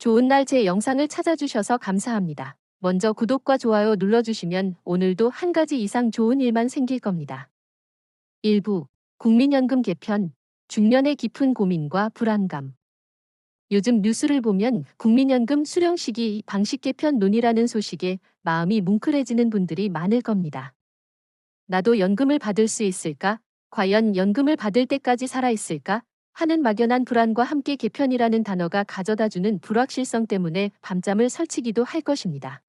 좋은 날 제 영상을 찾아주셔서 감사합니다. 먼저 구독과 좋아요 눌러주시면 오늘도 한 가지 이상 좋은 일만 생길 겁니다. 일부 국민연금 개편, 중년의 깊은 고민과 불안감. 요즘 뉴스를 보면 국민연금 수령 시기 방식 개편 논의라는 소식에 마음이 뭉클해지는 분들이 많을 겁니다. 나도 연금을 받을 수 있을까? 과연 연금을 받을 때까지 살아있을까? 하는 막연한 불안과 함께 개편이라는 단어가 가져다주는 불확실성 때문에 밤잠을 설치기도 할 것입니다.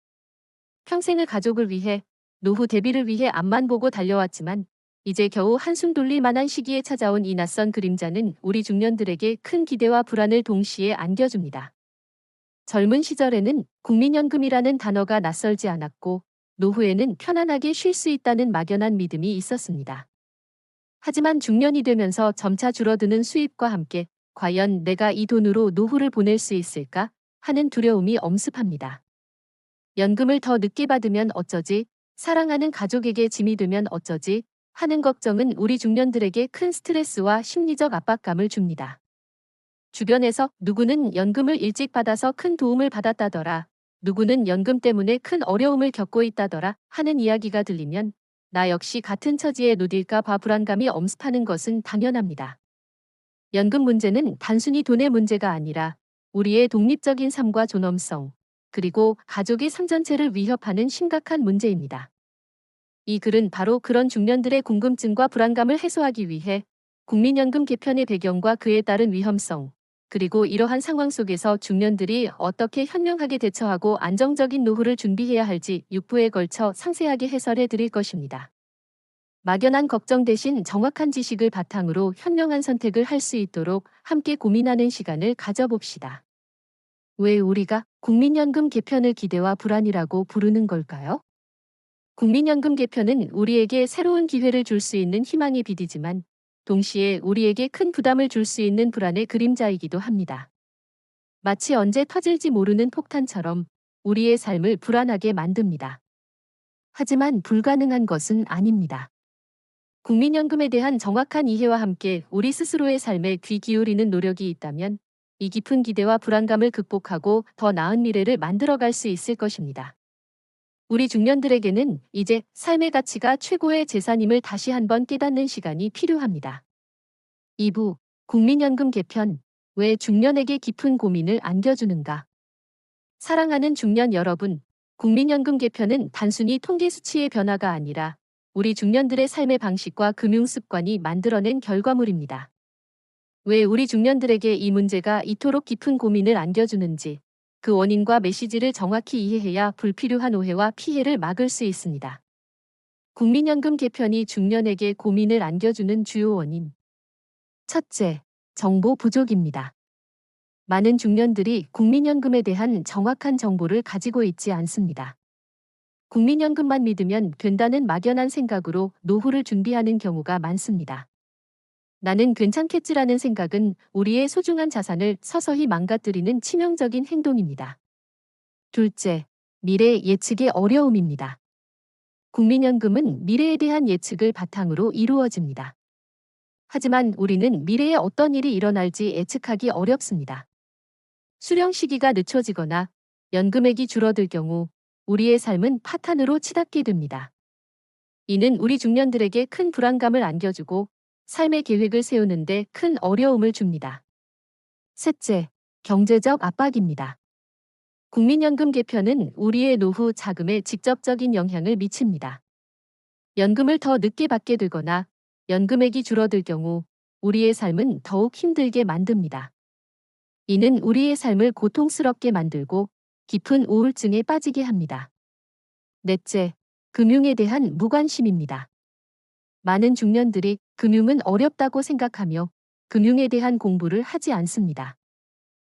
평생을 가족을 위해, 노후 대비를 위해 앞만 보고 달려왔지만 이제 겨우 한숨 돌릴 만한 시기에 찾아온 이 낯선 그림자는 우리 중년들에게 큰 기대와 불안을 동시에 안겨줍니다. 젊은 시절에는 국민연금이라는 단어가 낯설지 않았고 노후에는 편안하게 쉴 수 있다는 막연한 믿음이 있었습니다. 하지만 중년이 되면서 점차 줄어드는 수입과 함께 과연 내가 이 돈으로 노후를 보낼 수 있을까 하는 두려움이 엄습합니다. 연금을 더 늦게 받으면 어쩌지? 사랑하는 가족에게 짐이 되면 어쩌지? 하는 걱정은 우리 중년들에게 큰 스트레스와 심리적 압박감을 줍니다. 주변에서 누구는 연금을 일찍 받아서 큰 도움을 받았다더라, 누구는 연금 때문에 큰 어려움을 겪고 있다더라 하는 이야기가 들리면 나 역시 같은 처지에 놓일까 봐 불안감이 엄습하는 것은 당연합니다. 연금 문제는 단순히 돈의 문제가 아니라 우리의 독립적인 삶과 존엄성, 그리고 가족의 삶 전체를 위협하는 심각한 문제입니다. 이 글은 바로 그런 중년들의 궁금증과 불안감을 해소하기 위해 국민연금 개편의 배경과 그에 따른 위험성, 그리고 이러한 상황 속에서 중년들이 어떻게 현명하게 대처하고 안정적인 노후를 준비해야 할지 6부에 걸쳐 상세하게 해설해 드릴 것입니다. 막연한 걱정 대신 정확한 지식을 바탕으로 현명한 선택을 할 수 있도록 함께 고민하는 시간을 가져봅시다. 왜 우리가 국민연금 개편을 기대와 불안이라고 부르는 걸까요? 국민연금 개편은 우리에게 새로운 기회를 줄 수 있는 희망의 빛이지만 동시에 우리에게 큰 부담을 줄 수 있는 불안의 그림자이기도 합니다. 마치 언제 터질지 모르는 폭탄처럼 우리의 삶을 불안하게 만듭니다. 하지만 불가능한 것은 아닙니다. 국민연금에 대한 정확한 이해와 함께 우리 스스로의 삶에 귀 기울이는 노력이 있다면 이 깊은 기대와 불안감을 극복하고 더 나은 미래를 만들어갈 수 있을 것입니다. 우리 중년들에게는 이제 삶의 가치가 최고의 재산임을 다시 한번 깨닫는 시간이 필요합니다. 2부 국민연금 개편, 왜 중년에게 깊은 고민을 안겨주는가? 사랑하는 중년 여러분, 국민연금 개편은 단순히 통계 수치의 변화가 아니라 우리 중년들의 삶의 방식과 금융 습관이 만들어낸 결과물입니다. 왜 우리 중년들에게 이 문제가 이토록 깊은 고민을 안겨주는지, 그 원인과 메시지를 정확히 이해해야 불필요한 오해와 피해를 막을 수 있습니다. 국민연금 개편이 중년에게 고민을 안겨주는 주요 원인. 첫째, 정보 부족입니다. 많은 중년들이 국민연금에 대한 정확한 정보를 가지고 있지 않습니다. 국민연금만 믿으면 된다는 막연한 생각으로 노후를 준비하는 경우가 많습니다. 나는 괜찮겠지라는 생각은 우리의 소중한 자산을 서서히 망가뜨리는 치명적인 행동입니다. 둘째, 미래 예측의 어려움입니다. 국민연금은 미래에 대한 예측을 바탕으로 이루어집니다. 하지만 우리는 미래에 어떤 일이 일어날지 예측하기 어렵습니다. 수령 시기가 늦춰지거나 연금액이 줄어들 경우 우리의 삶은 파탄으로 치닫게 됩니다. 이는 우리 중년들에게 큰 불안감을 안겨주고 삶의 계획을 세우는데 큰 어려움을 줍니다. 셋째, 경제적 압박입니다. 국민연금 개편은 우리의 노후 자금에 직접적인 영향을 미칩니다. 연금을 더 늦게 받게 되거나 연금액이 줄어들 경우 우리의 삶은 더욱 힘들게 만듭니다. 이는 우리의 삶을 고통스럽게 만들고 깊은 우울증에 빠지게 합니다. 넷째, 금융에 대한 무관심입니다. 많은 중년들이 금융은 어렵다고 생각하며 금융에 대한 공부를 하지 않습니다.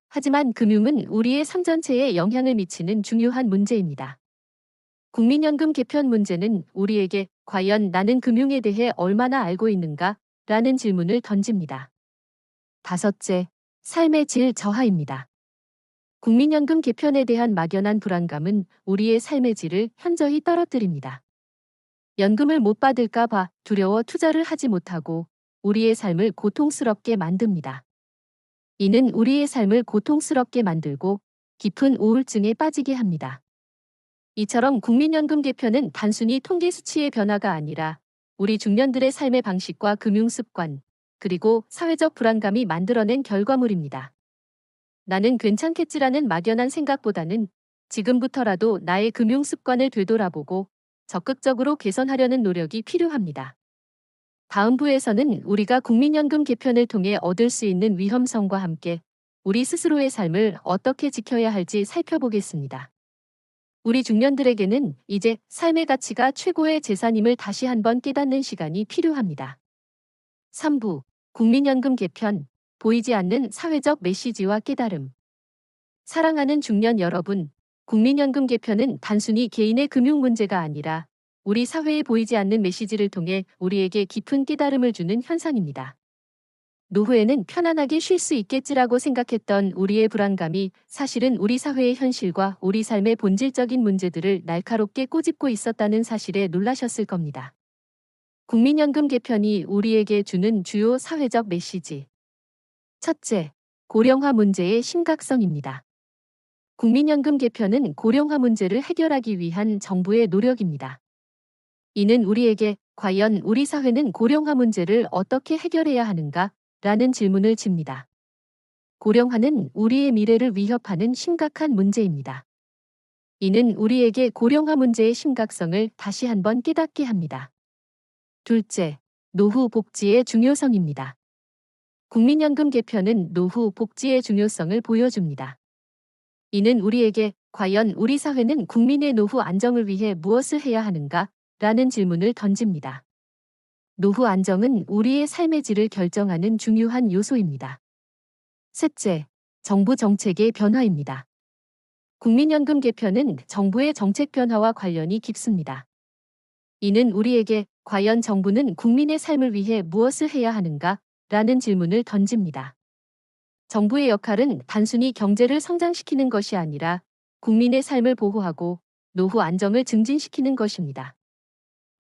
하지만 금융은 우리의 삶 전체에 영향을 미치는 중요한 문제입니다. 국민연금 개편 문제는 우리에게 과연 나는 금융에 대해 얼마나 알고 있는가? 라는 질문을 던집니다. 다섯째, 삶의 질 저하입니다. 국민연금 개편에 대한 막연한 불안감은 우리의 삶의 질을 현저히 떨어뜨립니다. 연금을 못 받을까 봐 두려워 투자를 하지 못하고 우리의 삶을 고통스럽게 만듭니다. 이는 우리의 삶을 고통스럽게 만들고 깊은 우울증에 빠지게 합니다. 이처럼 국민연금 개편은 단순히 통계 수치의 변화가 아니라 우리 중년들의 삶의 방식과 금융 습관, 그리고 사회적 불안감이 만들어낸 결과물입니다. 나는 괜찮겠지라는 막연한 생각보다는 지금부터라도 나의 금융 습관을 되돌아보고 적극적으로 개선하려는 노력이 필요합니다. 다음 부에서는 우리가 국민연금 개편을 통해 얻을 수 있는 위험성과 함께 우리 스스로의 삶을 어떻게 지켜야 할지 살펴보겠습니다. 우리 중년들에게는 이제 삶의 가치가 최고의 재산임을 다시 한번 깨닫는 시간이 필요합니다. 3부 국민연금 개편, 보이지 않는 사회적 메시지와 깨달음. 사랑하는 중년 여러분, 국민연금 개편은 단순히 개인의 금융 문제가 아니라 우리 사회에 보이지 않는 메시지를 통해 우리에게 깊은 깨달음을 주는 현상입니다. 노후에는 편안하게 쉴 수 있겠지라고 생각했던 우리의 불안감이 사실은 우리 사회의 현실과 우리 삶의 본질적인 문제들을 날카롭게 꼬집고 있었다는 사실에 놀라셨을 겁니다. 국민연금 개편이 우리에게 주는 주요 사회적 메시지. 첫째, 고령화 문제의 심각성입니다. 국민연금 개편은 고령화 문제를 해결하기 위한 정부의 노력입니다. 이는 우리에게 과연 우리 사회는 고령화 문제를 어떻게 해결해야 하는가? 라는 질문을 집니다. 고령화는 우리의 미래를 위협하는 심각한 문제입니다. 이는 우리에게 고령화 문제의 심각성을 다시 한번 깨닫게 합니다. 둘째, 노후 복지의 중요성입니다. 국민연금 개편은 노후 복지의 중요성을 보여줍니다. 이는 우리에게 과연 우리 사회는 국민의 노후 안정을 위해 무엇을 해야 하는가? 라는 질문을 던집니다. 노후 안정은 우리의 삶의 질을 결정하는 중요한 요소입니다. 셋째, 정부 정책의 변화입니다. 국민연금 개편은 정부의 정책 변화와 관련이 깊습니다. 이는 우리에게 과연 정부는 국민의 삶을 위해 무엇을 해야 하는가? 라는 질문을 던집니다. 정부의 역할은 단순히 경제를 성장시키는 것이 아니라 국민의 삶을 보호하고 노후 안정을 증진시키는 것입니다.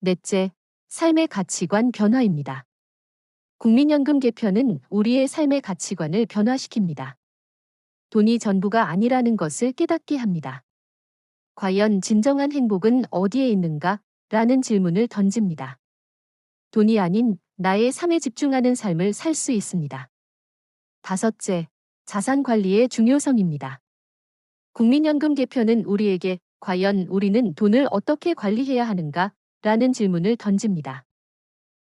넷째, 삶의 가치관 변화입니다. 국민연금 개편은 우리의 삶의 가치관을 변화시킵니다. 돈이 전부가 아니라는 것을 깨닫게 합니다. 과연 진정한 행복은 어디에 있는가? 라는 질문을 던집니다. 돈이 아닌 나의 삶에 집중하는 삶을 살 수 있습니다. 다섯째, 자산 관리의 중요성입니다. 국민연금 개편은 우리에게 과연 우리는 돈을 어떻게 관리해야 하는가? 라는 질문을 던집니다.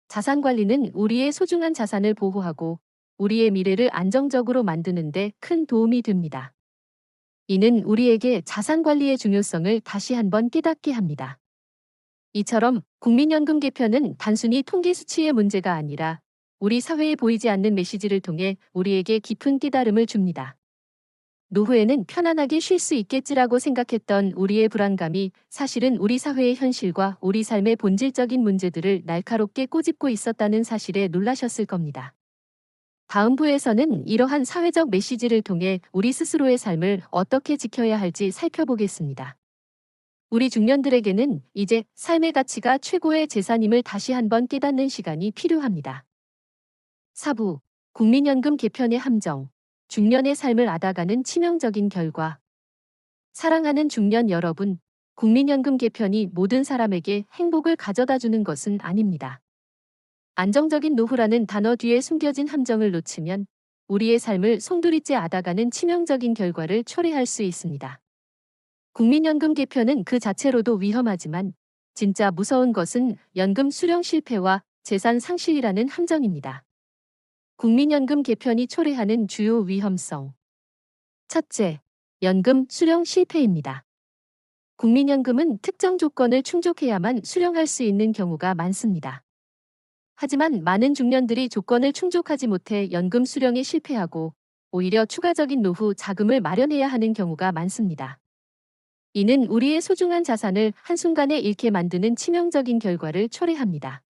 자산 관리는 우리의 소중한 자산을 보호하고 우리의 미래를 안정적으로 만드는 데 큰 도움이 됩니다. 이는 우리에게 자산 관리의 중요성을 다시 한번 깨닫게 합니다. 이처럼 국민연금 개편은 단순히 통계 수치의 문제가 아니라 우리 사회에 보이지 않는 메시지를 통해 우리에게 깊은 깨달음을 줍니다. 노후에는 편안하게 쉴 수 있겠지라고 생각했던 우리의 불안감이 사실은 우리 사회의 현실과 우리 삶의 본질적인 문제들을 날카롭게 꼬집고 있었다는 사실에 놀라셨을 겁니다. 다음 부에서는 이러한 사회적 메시지를 통해 우리 스스로의 삶을 어떻게 지켜야 할지 살펴보겠습니다. 우리 중년들에게는 이제 삶의 가치가 최고의 재산임을 다시 한번 깨닫는 시간이 필요합니다. 4부 국민연금 개편의 함정, 중년의 삶을 앓아가는 치명적인 결과. 사랑하는 중년 여러분, 국민연금 개편이 모든 사람에게 행복을 가져다 주는 것은 아닙니다. 안정적인 노후라는 단어 뒤에 숨겨진 함정을 놓치면 우리의 삶을 송두리째 앓아가는 치명적인 결과를 초래할 수 있습니다. 국민연금 개편은 그 자체로도 위험하지만 진짜 무서운 것은 연금 수령 실패와 재산 상실이라는 함정입니다. 국민연금 개편이 초래하는 주요 위험성. 첫째, 연금 수령 실패입니다. 국민연금은 특정 조건을 충족해야만 수령할 수 있는 경우가 많습니다. 하지만 많은 중년들이 조건을 충족하지 못해 연금 수령에 실패하고 오히려 추가적인 노후 자금을 마련해야 하는 경우가 많습니다. 이는 우리의 소중한 자산을 한순간에 잃게 만드는 치명적인 결과를 초래합니다.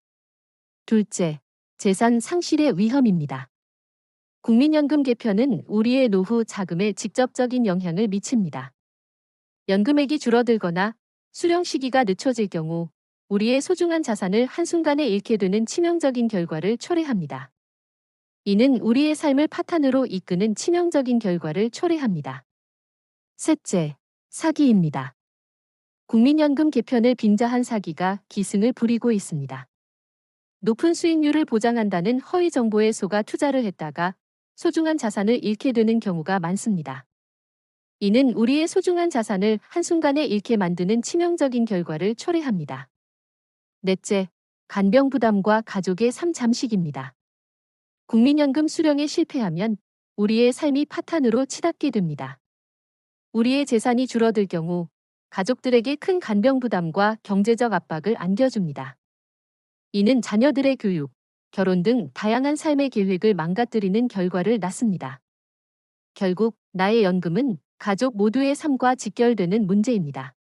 둘째, 재산 상실의 위험입니다. 국민연금 개편은 우리의 노후 자금에 직접적인 영향을 미칩니다. 연금액이 줄어들거나 수령 시기가 늦춰질 경우 우리의 소중한 자산을 한순간에 잃게 되는 치명적인 결과를 초래합니다. 이는 우리의 삶을 파탄으로 이끄는 치명적인 결과를 초래합니다. 셋째, 사기입니다. 국민연금 개편을 빙자한 사기가 기승을 부리고 있습니다. 높은 수익률을 보장한다는 허위 정보에 속아 투자를 했다가 소중한 자산을 잃게 되는 경우가 많습니다. 이는 우리의 소중한 자산을 한순간에 잃게 만드는 치명적인 결과를 초래합니다. 넷째, 간병 부담과 가족의 삶 잠식입니다. 국민연금 수령에 실패하면 우리의 삶이 파탄으로 치닫게 됩니다. 우리의 재산이 줄어들 경우 가족들에게 큰 간병 부담과 경제적 압박을 안겨줍니다. 이는 자녀들의 교육, 결혼 등 다양한 삶의 계획을 망가뜨리는 결과를 낳습니다. 결국 나의 연금은 가족 모두의 삶과 직결되는 문제입니다.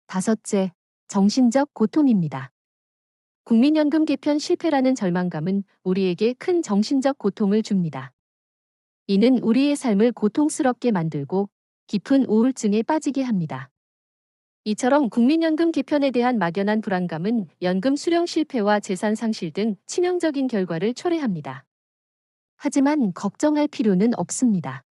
다섯째, 정신적 고통입니다. 국민연금 개편 실패라는 절망감은 우리에게 큰 정신적 고통을 줍니다. 이는 우리의 삶을 고통스럽게 만들고 깊은 우울증에 빠지게 합니다. 이처럼 국민연금 개편에 대한 막연한 불안감은 연금 수령 실패와 재산 상실 등 치명적인 결과를 초래합니다. 하지만 걱정할 필요는 없습니다.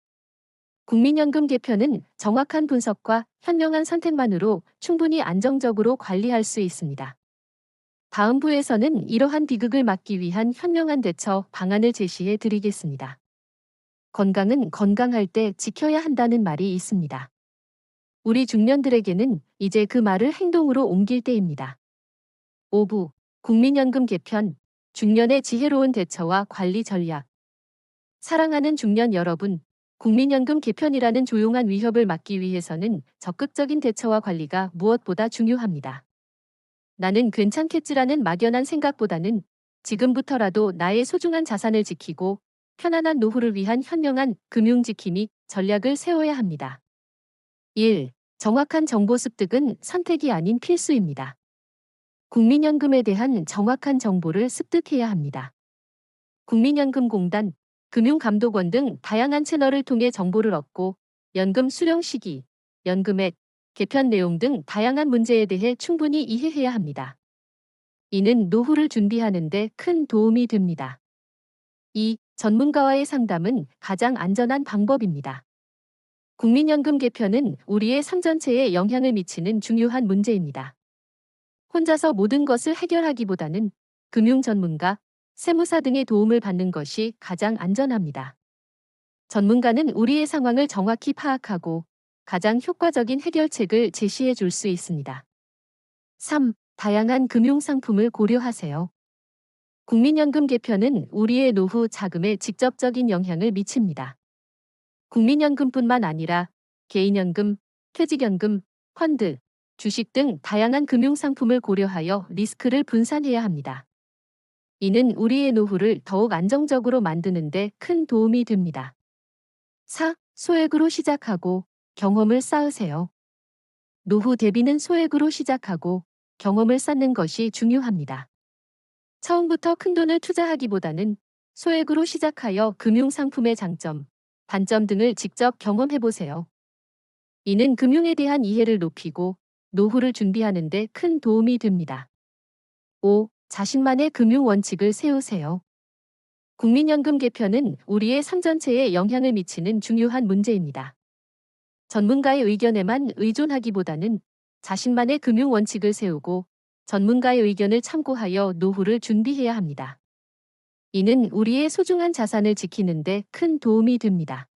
국민연금 개편은 정확한 분석과 현명한 선택만으로 충분히 안정적으로 관리할 수 있습니다. 다음 부에서는 이러한 비극을 막기 위한 현명한 대처 방안을 제시해 드리겠습니다. 건강은 건강할 때 지켜야 한다는 말이 있습니다. 우리 중년들에게는 이제 그 말을 행동으로 옮길 때입니다. 5부 국민연금 개편, 중년의 지혜로운 대처와 관리 전략. 사랑하는 중년 여러분, 국민연금 개편이라는 조용한 위협을 막기 위해서는 적극적인 대처와 관리가 무엇보다 중요합니다. 나는 괜찮겠지라는 막연한 생각보다는 지금부터라도 나의 소중한 자산을 지키고 편안한 노후를 위한 현명한 금융 지킴이 전략을 세워야 합니다. 1. 정확한 정보 습득은 선택이 아닌 필수입니다. 국민연금에 대한 정확한 정보를 습득해야 합니다. 국민연금공단, 금융감독원 등 다양한 채널을 통해 정보를 얻고 연금 수령 시기, 연금액, 개편 내용 등 다양한 문제에 대해 충분히 이해해야 합니다. 이는 노후를 준비하는 데 큰 도움이 됩니다. 2. 전문가와의 상담은 가장 안전한 방법입니다. 국민연금 개편은 우리의 삶 전체에 영향을 미치는 중요한 문제입니다. 혼자서 모든 것을 해결하기보다는 금융 전문가, 세무사 등의 도움을 받는 것이 가장 안전합니다. 전문가는 우리의 상황을 정확히 파악하고 가장 효과적인 해결책을 제시해 줄 수 있습니다. 3. 다양한 금융 상품을 고려하세요. 국민연금 개편은 우리의 노후 자금에 직접적인 영향을 미칩니다. 국민연금뿐만 아니라 개인연금, 퇴직연금, 펀드, 주식 등 다양한 금융상품을 고려하여 리스크를 분산해야 합니다. 이는 우리의 노후를 더욱 안정적으로 만드는 데 큰 도움이 됩니다. 4. 소액으로 시작하고 경험을 쌓으세요. 노후 대비는 소액으로 시작하고 경험을 쌓는 것이 중요합니다. 처음부터 큰돈을 투자하기보다는 소액으로 시작하여 금융상품의 장점, 단점 등을 직접 경험해보세요. 이는 금융에 대한 이해를 높이고 노후를 준비하는 데 큰 도움이 됩니다. 5. 자신만의 금융 원칙을 세우세요. 국민연금 개편은 우리의 삶 전체에 영향을 미치는 중요한 문제입니다. 전문가의 의견에만 의존하기보다는 자신만의 금융 원칙을 세우고 전문가의 의견을 참고하여 노후를 준비해야 합니다. 이는 우리의 소중한 자산을 지키는 데 큰 도움이 됩니다.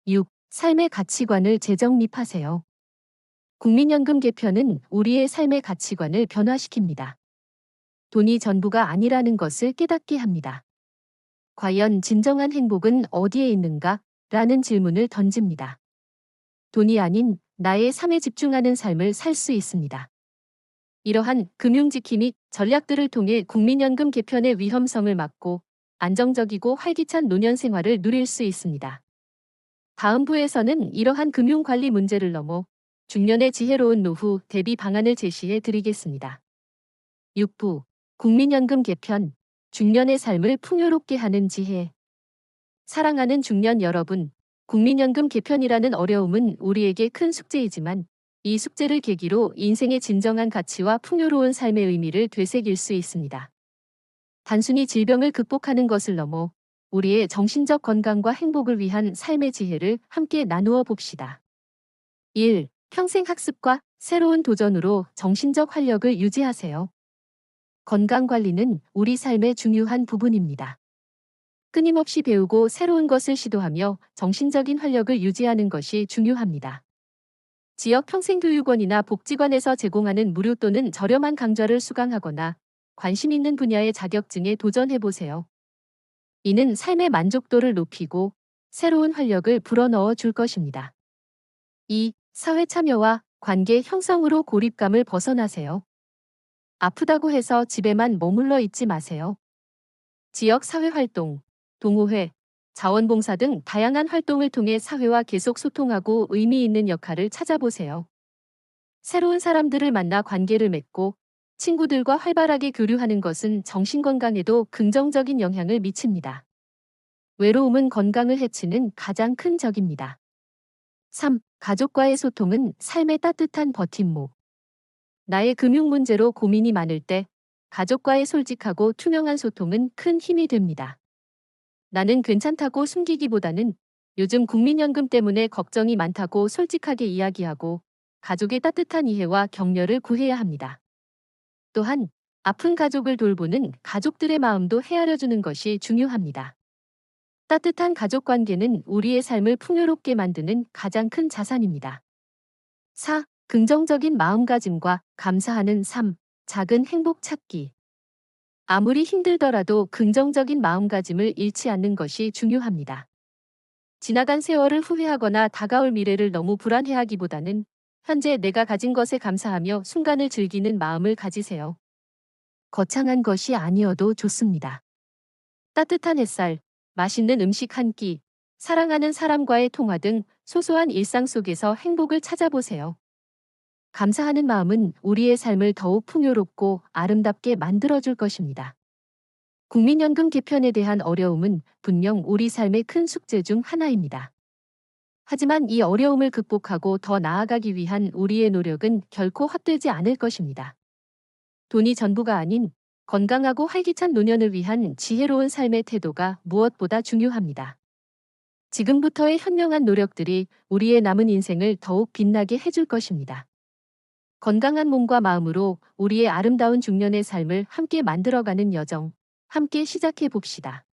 6. 삶의 가치관을 재정립하세요. 국민연금 개편은 우리의 삶의 가치관을 변화시킵니다. 돈이 전부가 아니라는 것을 깨닫게 합니다. 과연 진정한 행복은 어디에 있는가? 라는 질문을 던집니다. 돈이 아닌 나의 삶에 집중하는 삶을 살 수 있습니다. 이러한 금융지킴 및 전략들을 통해 국민연금 개편의 위험성을 막고 안정적이고 활기찬 노년 생활을 누릴 수 있습니다. 다음 부에서는 이러한 금융관리 문제를 넘어 중년의 지혜로운 노후 대비 방안을 제시해 드리겠습니다. 6부 국민연금 개편, 중년의 삶을 풍요롭게 하는 지혜. 사랑하는 중년 여러분, 국민연금 개편이라는 어려움은 우리에게 큰 숙제이지만 이 숙제를 계기로 인생의 진정한 가치와 풍요로운 삶의 의미를 되새길 수 있습니다. 단순히 질병을 극복하는 것을 넘어 우리의 정신적 건강과 행복을 위한 삶의 지혜를 함께 나누어 봅시다. 1. 평생 학습과 새로운 도전으로 정신적 활력을 유지하세요. 건강관리는 우리 삶의 중요한 부분입니다. 끊임없이 배우고 새로운 것을 시도하며 정신적인 활력을 유지하는 것이 중요합니다. 지역 평생교육원이나 복지관에서 제공하는 무료 또는 저렴한 강좌를 수강하거나 관심 있는 분야의 자격증에 도전해보세요. 이는 삶의 만족도를 높이고 새로운 활력을 불어넣어 줄 것입니다. 2. 사회 참여와 관계 형성으로 고립감을 벗어나세요. 아프다고 해서 집에만 머물러 있지 마세요. 지역 사회활동, 동호회, 자원봉사 등 다양한 활동을 통해 사회와 계속 소통하고 의미 있는 역할을 찾아보세요. 새로운 사람들을 만나 관계를 맺고 친구들과 활발하게 교류하는 것은 정신건강에도 긍정적인 영향을 미칩니다. 외로움은 건강을 해치는 가장 큰 적입니다. 3. 가족과의 소통은 삶의 따뜻한 버팀목. 나의 금융 문제로 고민이 많을 때 가족과의 솔직하고 투명한 소통은 큰 힘이 됩니다. 나는 괜찮다고 숨기기보다는 요즘 국민연금 때문에 걱정이 많다고 솔직하게 이야기하고 가족의 따뜻한 이해와 격려를 구해야 합니다. 또한 아픈 가족을 돌보는 가족들의 마음도 헤아려주는 것이 중요합니다. 따뜻한 가족 관계는 우리의 삶을 풍요롭게 만드는 가장 큰 자산입니다. 4. 긍정적인 마음가짐과 감사하는 삶, 작은 행복 찾기. 아무리 힘들더라도 긍정적인 마음가짐을 잃지 않는 것이 중요합니다. 지나간 세월을 후회하거나 다가올 미래를 너무 불안해하기보다는 현재 내가 가진 것에 감사하며 순간을 즐기는 마음을 가지세요. 거창한 것이 아니어도 좋습니다. 따뜻한 햇살, 맛있는 음식 한 끼, 사랑하는 사람과의 통화 등 소소한 일상 속에서 행복을 찾아보세요. 감사하는 마음은 우리의 삶을 더욱 풍요롭고 아름답게 만들어줄 것입니다. 국민연금 개편에 대한 어려움은 분명 우리 삶의 큰 숙제 중 하나입니다. 하지만 이 어려움을 극복하고 더 나아가기 위한 우리의 노력은 결코 헛되지 않을 것입니다. 돈이 전부가 아닌 건강하고 활기찬 노년을 위한 지혜로운 삶의 태도가 무엇보다 중요합니다. 지금부터의 현명한 노력들이 우리의 남은 인생을 더욱 빛나게 해줄 것입니다. 건강한 몸과 마음으로 우리의 아름다운 중년의 삶을 함께 만들어가는 여정, 함께 시작해 봅시다.